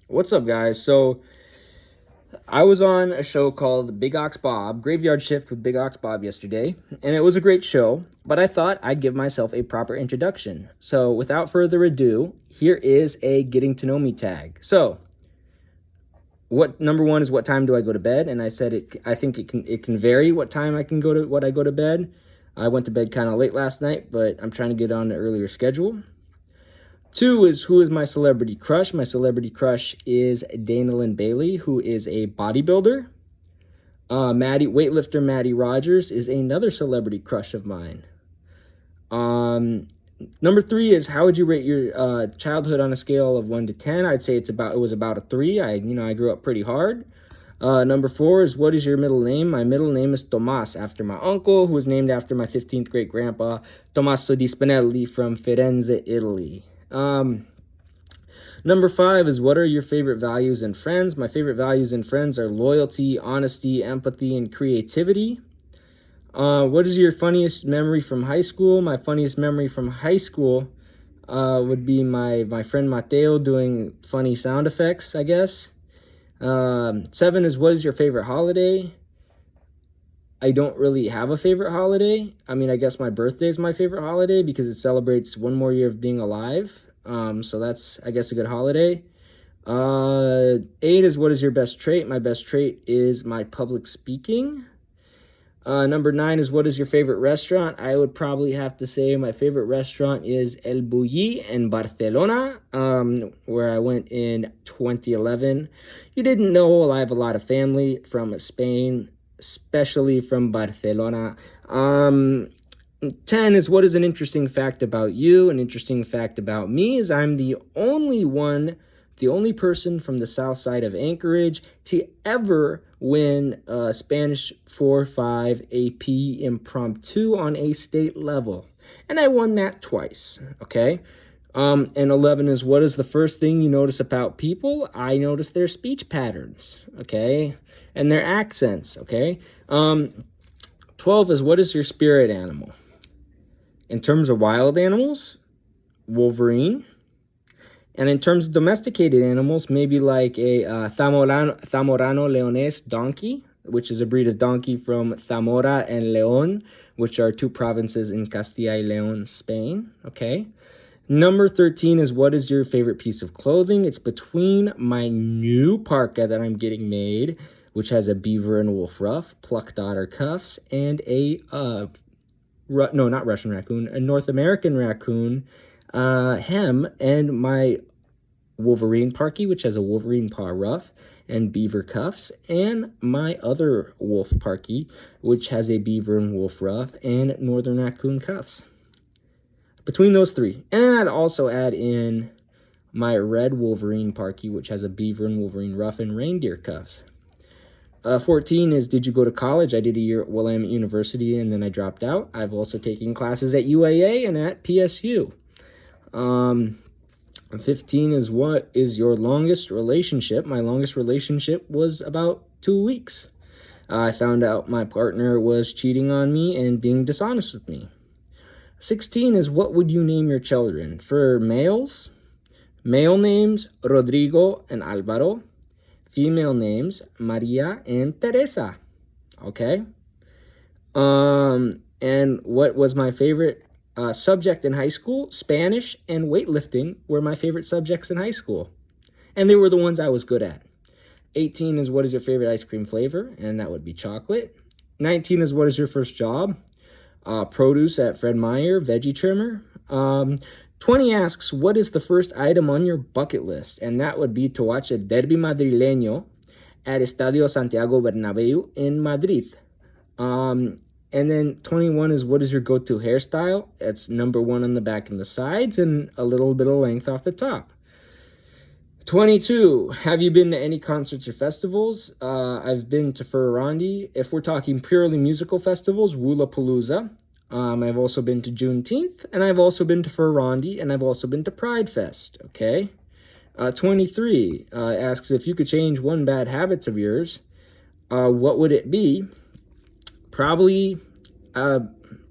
What's up, guys? So, I was on a show called Big Ox Bob, Graveyard Shift with Big Ox Bob yesterday, and it was a great show, but I thought I'd give myself a proper introduction. So, without further ado, here is a getting to know me tag. So, what number one is what time do I go to bed? And I said I think it can vary what time I go to bed. I went to bed kind of late last night, but I'm trying to get on an earlier schedule. Two is who is my celebrity crush? My celebrity crush is Dana Lynn Bailey, who is a bodybuilder. Weightlifter Maddie Rogers is another celebrity crush of mine. Number three is how would you rate your childhood on a scale of 1 to 10? I'd say it was about a 3. I grew up pretty hard. Number four is what is your middle name? My middle name is Tomas, after my uncle, who was named after my 15th great grandpa, Tommaso di Spinelli from Firenze, Italy. Number five is what are your favorite values in friends? My favorite values in friends are loyalty, honesty, empathy, and creativity. What is your funniest memory from high school? My funniest memory from high school would be my friend Mateo doing funny sound effects, I guess. Seven is what is your favorite holiday? I don't really have a favorite holiday. I mean, I guess my birthday is my favorite holiday because it celebrates one more year of being alive. So that's, I guess, a good holiday. Eight is what is your best trait? My best trait is my public speaking. Number nine is what is your favorite restaurant? I would probably have to say my favorite restaurant is El Bulli in Barcelona, where I went in 2011. You didn't know I have a lot of family from Spain, especially from Barcelona. 10 is what is an interesting fact about you? An interesting fact about me is I'm the only person from the south side of Anchorage to ever win Spanish 4-5 AP impromptu on a state level. And I won that twice, okay? And 11 is what is the first thing you notice about people? I notice their speech patterns, okay? And their accents, okay? 12 is what is your spirit animal? In terms of wild animals, Wolverine. And in terms of domesticated animals, maybe like a Zamorano Leonese donkey, which is a breed of donkey from Zamora and León, which are two provinces in Castilla y León, Spain. Okay. Number 13 is what is your favorite piece of clothing? It's between my new parka that I'm getting made, which has a beaver and wolf ruff, plucked otter cuffs, and not Russian raccoon, a North American raccoon hem, and my Wolverine parky, which has a Wolverine paw ruff and beaver cuffs, and my other wolf parky, which has a beaver and wolf ruff and northern raccoon cuffs. Between those three. And I'd also add in my red Wolverine parky, which has a beaver and Wolverine ruff and reindeer cuffs. 14 is did you go to college? I did a year at Willamette University and then I dropped out. I've also taken classes at UAA and at PSU. 15 is what is your longest relationship? My longest relationship was about 2 weeks. I found out my partner was cheating on me and being dishonest with me. 16 is what would you name your children? For males, male names Rodrigo and Alvaro. Female names, Maria and Teresa. Okay? And what was my favorite subject in high school? Spanish and weightlifting were my favorite subjects in high school. And they were the ones I was good at. 18 is what is your favorite ice cream flavor? And that would be chocolate. 19 is what is your first job? Produce at Fred Meyer, veggie trimmer. 20 asks, what is the first item on your bucket list? And that would be to watch a Derby Madrileño at Estadio Santiago Bernabéu in Madrid. And then 21 is what is your go-to hairstyle? It's number 1 on the back and the sides and a little bit of length off the top. 22, have you been to any concerts or festivals? I've been to Fururandi. If we're talking purely musical festivals, Woolapalooza. I've also been to Juneteenth, and I've also been to Fururandi, and I've also been to Pride Fest, okay? 23 asks if you could change one bad habit of yours, what would it be? Probably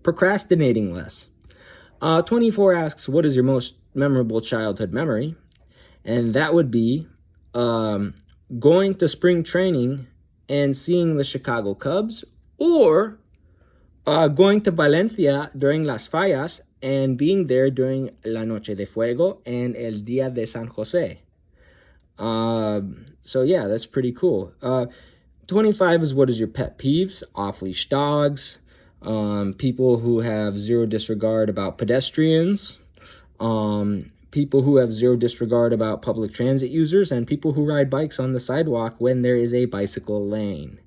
procrastinating less. 24 asks, what is your most memorable childhood memory? And that would be um, going to spring training and seeing the Chicago Cubs, or going to Valencia during Las Fallas and being there during La Noche de Fuego and El Día de San Jose. So yeah, that's pretty cool. 25 is what is your pet peeves? Off-leash dogs, people who have zero disregard about pedestrians, people who have zero disregard about public transit users, and people who ride bikes on the sidewalk when there is a bicycle lane.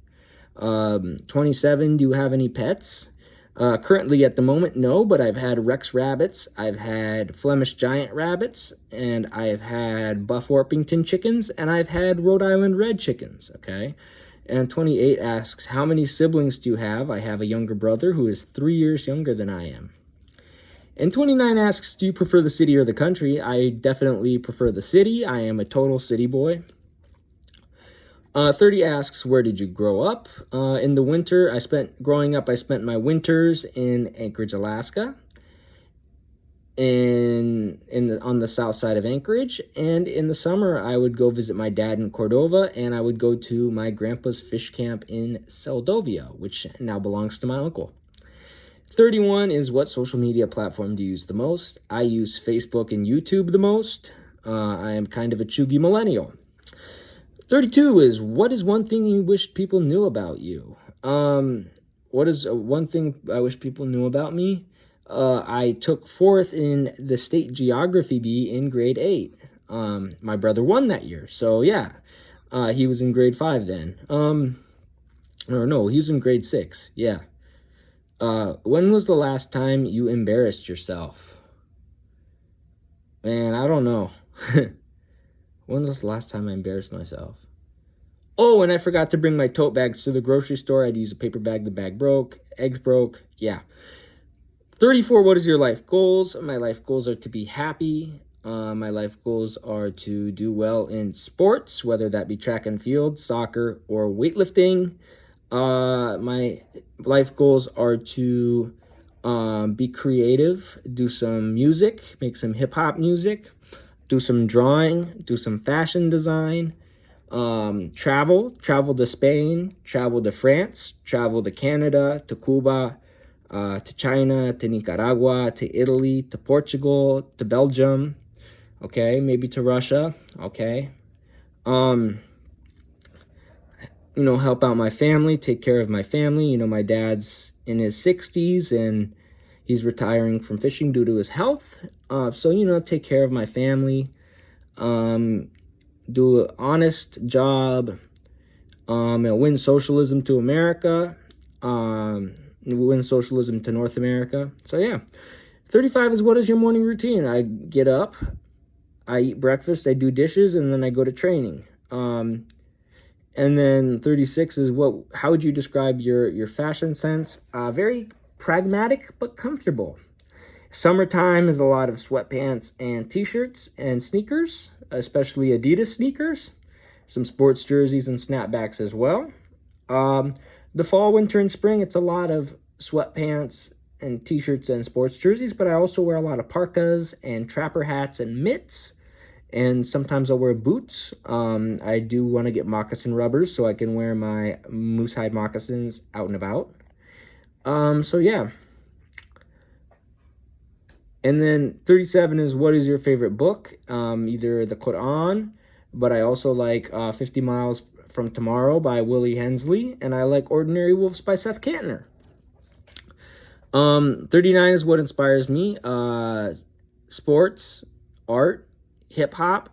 27, do you have any pets? Currently at the moment, no, but I've had Rex rabbits, I've had Flemish giant rabbits, and I've had Buff Orpington chickens, and I've had Rhode Island red chickens, okay? And 28 asks, how many siblings do you have? I have a younger brother who is 3 years younger than I am. And 29 asks, do you prefer the city or the country? I definitely prefer the city. I am a total city boy. 30 asks, where did you grow up? In the winter, growing up, I spent my winters in Anchorage, Alaska, on the south side of Anchorage. And in the summer, I would go visit my dad in Cordova, and I would go to my grandpa's fish camp in Seldovia, which now belongs to my uncle. 31 is, what social media platform do you use the most? I use Facebook and YouTube the most. I am kind of a chuggy millennial. 32 is, what is one thing you wish people knew about you? What is one thing I wish people knew about me? I took 4th in the state geography bee in grade 8. My brother won that year, so yeah. He was in grade 5 then. Or no, he was in grade 6, yeah. When was the last time you embarrassed yourself? Man, I don't know. When was the last time I embarrassed myself? Oh, and I forgot to bring my tote bags to the grocery store. I'd use a paper bag. The bag broke. Eggs broke. Yeah. 34, what is your life goals? My life goals are to be happy. My life goals are to do well in sports, whether that be track and field, soccer, or weightlifting. My life goals are to be creative, do some music, make some hip-hop music, do some drawing, do some fashion design, travel to Spain, travel to France, travel to Canada, to Cuba, to China, to Nicaragua, to Italy, to Portugal, to Belgium, okay, maybe to Russia, okay. Help out my family, take care of my family. My dad's in his 60s and he's retiring from fishing due to his health. So, take care of my family, do an honest job, win socialism to America, win socialism to North America. So, yeah. 35 is, what is your morning routine? I get up, I eat breakfast, I do dishes, and then I go to training. And then 36 is, how would you describe your fashion sense? Very pragmatic but comfortable. Summertime is a lot of sweatpants and t-shirts and sneakers, especially Adidas sneakers, some sports jerseys and snapbacks as well. The fall, winter, and spring, it's a lot of sweatpants and t-shirts and sports jerseys, but I also wear a lot of parkas and trapper hats and mitts. And sometimes I'll wear boots. I do want to get moccasin rubbers so I can wear my moose hide moccasins out and about. So yeah. And then 37 is, what is your favorite book? Either the Quran, but I also like 50 Miles from Tomorrow by Willie Hensley, and I like Ordinary Wolves by Seth Kantner. 39 is, what inspires me? Sports, art, hip-hop,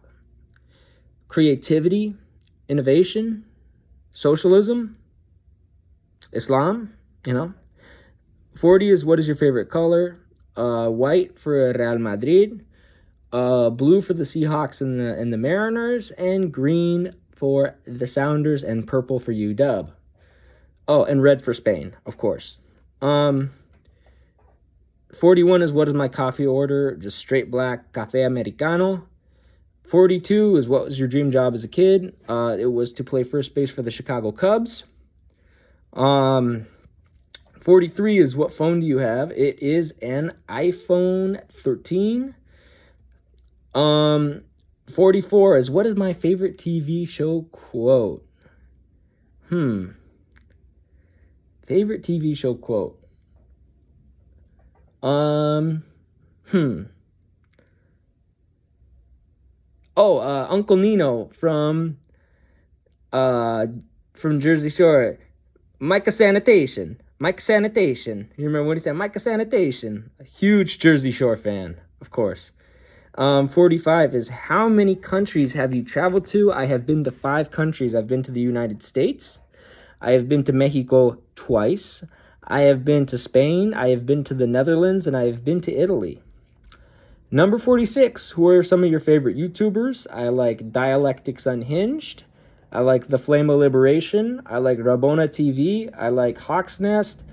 creativity, innovation, socialism, Islam, 40 is, what is your favorite color? White for Real Madrid, blue for the Seahawks and the Mariners, and green for the Sounders, and purple for UW. Oh, and red for Spain, of course. 41 is, what is my coffee order? Just straight black cafe americano. 42 is, what was your dream job as a kid? It was to play first base for the Chicago Cubs. 43 is, what phone do you have? It is an iPhone 13. 44 is, what is my favorite TV show quote? Favorite TV show quote. Uncle Nino from Jersey Shore. Micah Sanitation. Mike Sanitation. You remember what he said? Micah Sanitation. A huge Jersey Shore fan, of course. 45 is, how many countries have you traveled to? I have been to 5 countries. I've been to the United States. I have been to Mexico twice. I have been to Spain. I have been to the Netherlands, and I have been to Italy. Number 46, who are some of your favorite YouTubers? I like Dialectics Unhinged. I like The Flame of Liberation. I like Rabona TV. I like Hawk's Nest.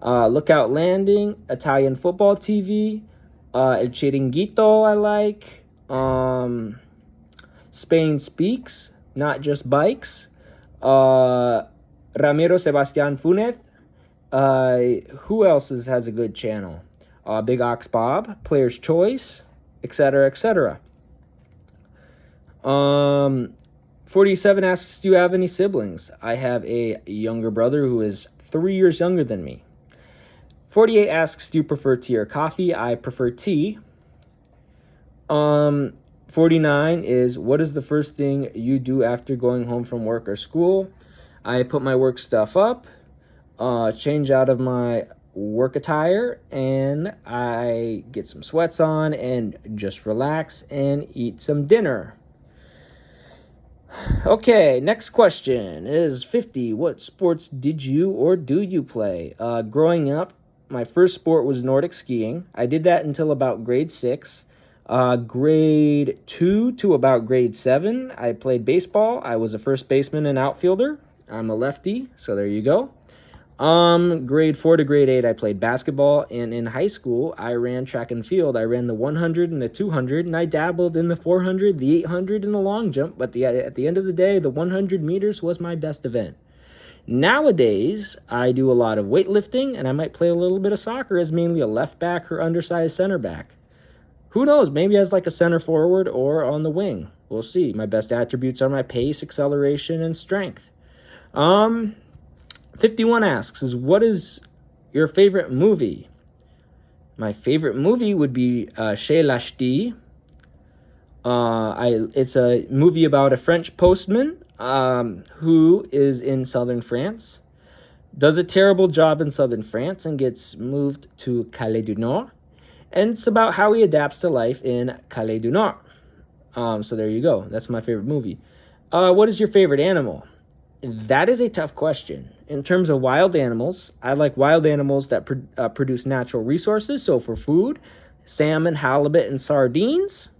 Lookout Landing. Italian Football TV. El Chiringuito I like. Spain Speaks. Not Just Bikes. Ramiro Sebastian Funez. Who else has a good channel? Big Ox Bob, Player's Choice, etc., etc. 47 asks, do you have any siblings? I have a younger brother who is 3 years younger than me. 48 asks, do you prefer tea or coffee? I prefer tea. 49 is, what is the first thing you do after going home from work or school? I put my work stuff up, change out of my work attire, and I get some sweats on and just relax and eat some dinner. Okay, next question is 50. What sports did you or do you play? Growing up, my first sport was Nordic skiing. I did that until about grade 6. Grade 2 to about grade 7, I played baseball. I was a first baseman and outfielder. I'm a lefty, so there you go. Grade 4 to grade 8, I played basketball, and in high school, I ran track and field. I ran the 100 and the 200, and I dabbled in the 400, the 800, and the long jump, but at the end of the day, the 100 meters was my best event. Nowadays, I do a lot of weightlifting, and I might play a little bit of soccer as mainly a left back or undersized center back. Who knows, maybe as like a center forward or on the wing. We'll see. My best attributes are my pace, acceleration, and strength. 51 asks, what is your favorite movie? My favorite movie would be Chez Lachty. It's a movie about a French postman who is in southern France, does a terrible job in southern France, and gets moved to Calais du Nord. And it's about how he adapts to life in Calais du Nord. So there you go. That's my favorite movie. What is your favorite animal? That is a tough question. In terms of wild animals, I like wild animals that produce natural resources. So for food, salmon, halibut, and sardines.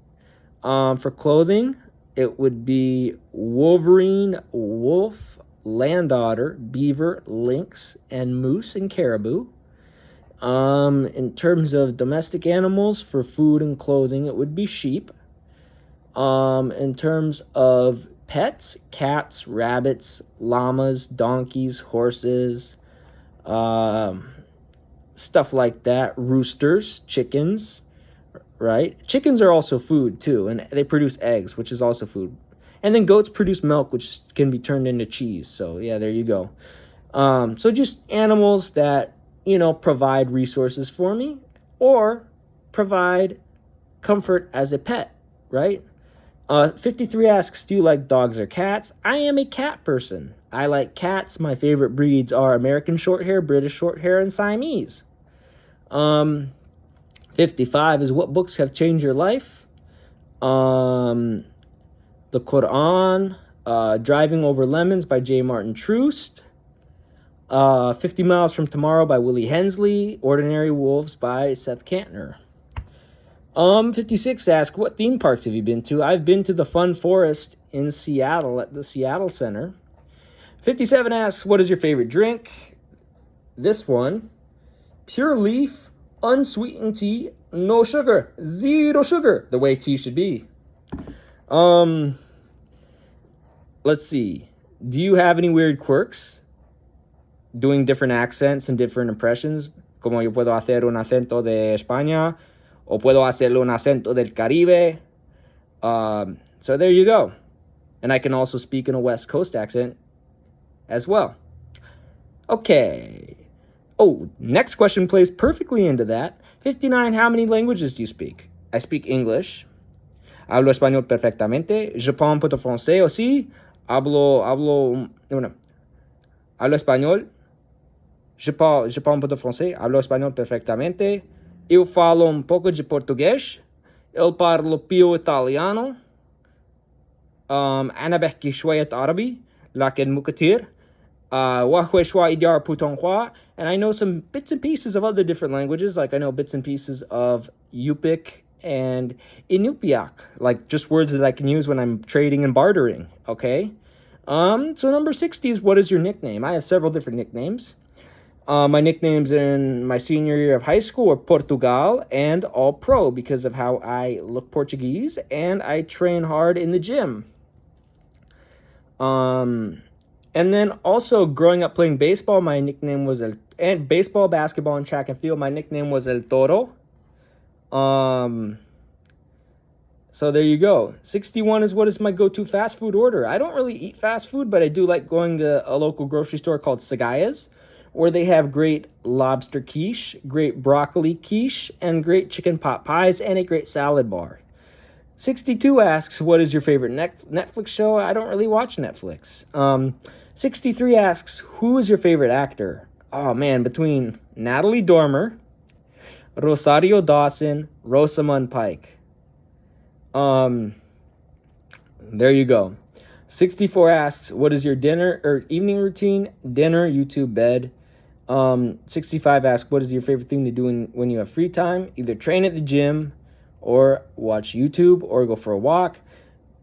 For clothing, it would be wolverine, wolf, land otter, beaver, lynx, and moose and caribou. In terms of domestic animals, for food and clothing, it would be sheep. In terms of pets, cats, rabbits, llamas, donkeys, horses, stuff like that. Roosters, chickens, right? Chickens are also food too, and they produce eggs, which is also food. And then goats produce milk, which can be turned into cheese. So yeah, there you go. So just animals that, provide resources for me or provide comfort as a pet, right? 53 asks, do you like dogs or cats? I am a cat person. I like cats. My favorite breeds are American Shorthair, British Shorthair, and Siamese. 55 is, what books have changed your life? The Quran, Driving Over Lemons by J. Martin Troost, 50 Miles from Tomorrow by Willie Hensley, Ordinary Wolves by Seth Kantner. 56 asks, what theme parks have you been to? I've been to the Fun Forest in Seattle at the Seattle Center. 57 asks, what is your favorite drink? This one, Pure Leaf, unsweetened tea, no sugar, 0 sugar, the way tea should be. Let's see. Do you have any weird quirks? Doing different accents and different impressions, como yo puedo hacer un acento de España, o puedo hacerle un acento del Caribe. So there you go. And I can also speak in a West Coast accent as well. Okay. Oh, next question plays perfectly into that. 59, how many languages do you speak? I speak English. Hablo español perfectamente. Je parle un peu de français aussi. Hablo español. Je parle un peu de français. Hablo español perfectamente. Eu falo um pouco de português. Eu parlo più italiano. أنا بحكي شوية عربي لكن مو كتير. وهو شوي إدار بوتونغوا. And I know some bits and pieces of other different languages. Like I know bits and pieces of Yupik and Inupiaq. Like just words that I can use when I'm trading and bartering. Okay. So number 60 is, what is your nickname? I have several different nicknames. My nicknames in my senior year of high school were Portugal and All Pro because of how I look Portuguese and I train hard in the gym. And then also growing up playing baseball, my nickname was and baseball, basketball, and track and field, my nickname was El Toro. So there you go. 61 is, what is my go-to fast food order? I don't really eat fast food, but I do like going to a local grocery store called Sagaya's, where they have great lobster quiche, great broccoli quiche, and great chicken pot pies, and a great salad bar. 62 asks, what is your favorite Netflix show? I don't really watch Netflix. 63 asks, who is your favorite actor? Oh man, between Natalie Dormer, Rosario Dawson, Rosamund Pike. There you go. 64 asks, what is your dinner or evening routine? Dinner, YouTube, bed. 65 asks, what is your favorite thing to do when you have free time? Either train at the gym, or watch YouTube, or go for a walk.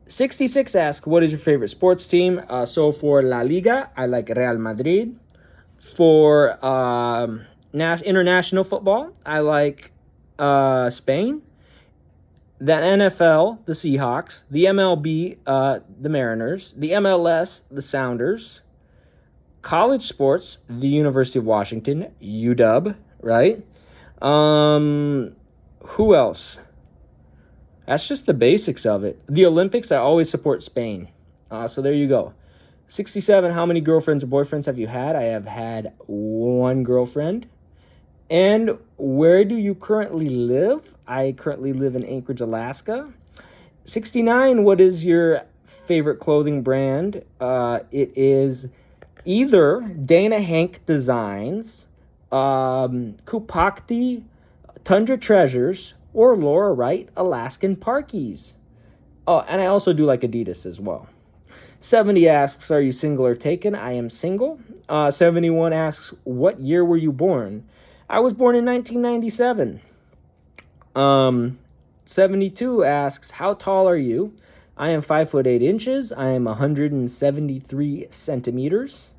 66 asks, what is your favorite sports team? So for La Liga, I like Real Madrid. For international football, I like Spain. The NFL, the Seahawks. The MLB, the Mariners. The MLS, the Sounders. College sports, the University of Washington, UW, right? Who else? That's just the basics of it. The Olympics, I always support Spain. So there you go. 67, how many girlfriends or boyfriends have you had? I have had one girlfriend. And where do you currently live? I currently live in Anchorage, Alaska. 69, what is your favorite clothing brand? It is either Dana Hank Designs, Kupakti, Tundra Treasures, or Laura Wright Alaskan Parkies. Oh, and I also do like Adidas as well. 70 asks, are you single or taken? I am single. 71 asks, what year were you born? I was born in 1997. 72 asks, how tall are you? I am 5'8". I am 173 centimeters.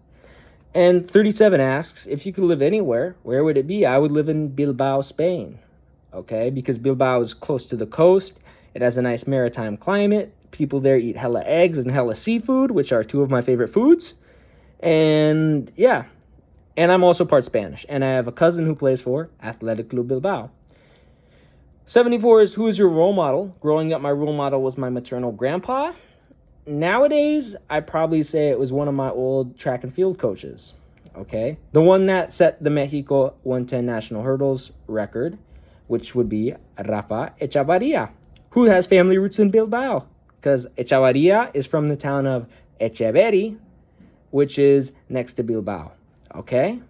And 37 asks, if you could live anywhere, where would it be? I would live in Bilbao, Spain. Okay, because Bilbao is close to the coast. It has a nice maritime climate. People there eat hella eggs and hella seafood, which are two of my favorite foods. And yeah, and I'm also part Spanish. And I have a cousin who plays for Athletic Club Bilbao. 74 is, who is your role model? Growing up, my role model was my maternal grandpa. Nowadays, I'd probably say it was one of my old track and field coaches. Okay, the one that set the Mexico 110 national hurdles record, which would be Rafa Echavarria, who has family roots in Bilbao, because Echavarria is from the town of Echeverri, which is next to Bilbao. Okay?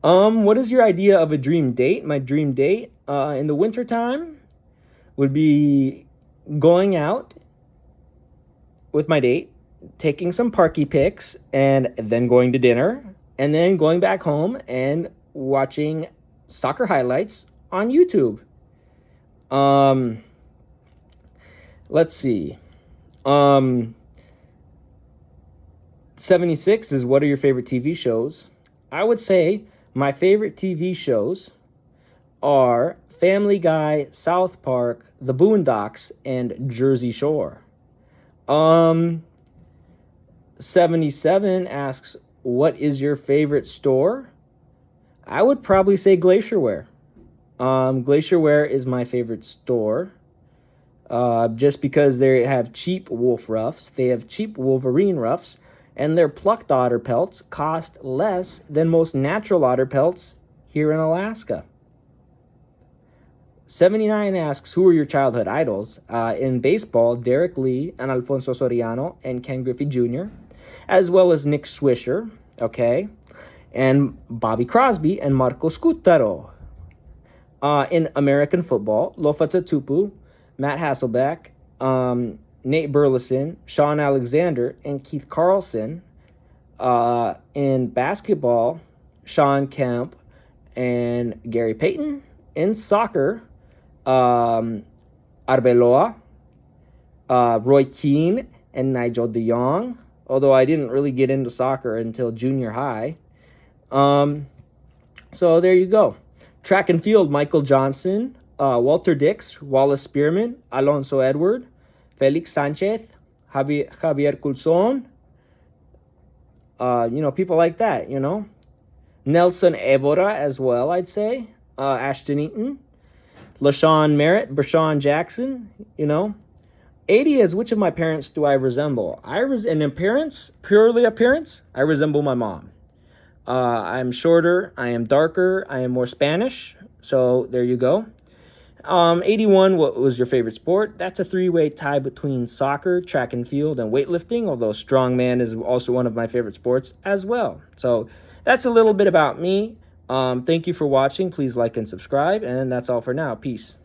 What is your idea of a dream date? My dream date in the wintertime would be going out with my date, taking some parky pics, and then going to dinner, and then going back home and watching soccer highlights on YouTube. Let's see. 76 is, what are your favorite TV shows? I would say my favorite TV shows are Family Guy, South Park, The Boondocks, and Jersey Shore. 77 asks, what is your favorite store? I would probably say Glacierware. Glacierware is my favorite store. just because they have cheap wolf ruffs. They have cheap Wolverine ruffs, and their plucked otter pelts cost less than most natural otter pelts here in Alaska. 79 asks, who are your childhood idols? In baseball, Derek Lee and Alfonso Soriano and Ken Griffey Jr., as well as Nick Swisher, okay, and Bobby Crosby and Marco Scutaro. In American football, Lofa Tatupu, Matt Hasselbeck, Nate Burleson, Sean Alexander, and Keith Carlson. In basketball, Sean Kemp and Gary Payton. In soccer, Arbeloa, Roy Keane, and Nigel de Jong, although I didn't really get into soccer until junior high. So there you go. Track and field, Michael Johnson, Walter Dix, Wallace Spearman, Alonso Edward, Felix Sanchez, Javier Coulson, people like that, Nelson Evora as well, I'd say, Ashton Eaton, LaShawn Merritt, Brashawn Jackson, 80 is which of my parents do I resemble? In appearance, purely appearance, I resemble my mom. I'm shorter, I am darker, I am more Spanish, so there you go. 81, what was your favorite sport? That's a three-way tie between soccer, track and field, and weightlifting, although strongman is also one of my favorite sports as well. So that's a little bit about me. Thank you for watching. Please like and subscribe, and that's all for now. Peace.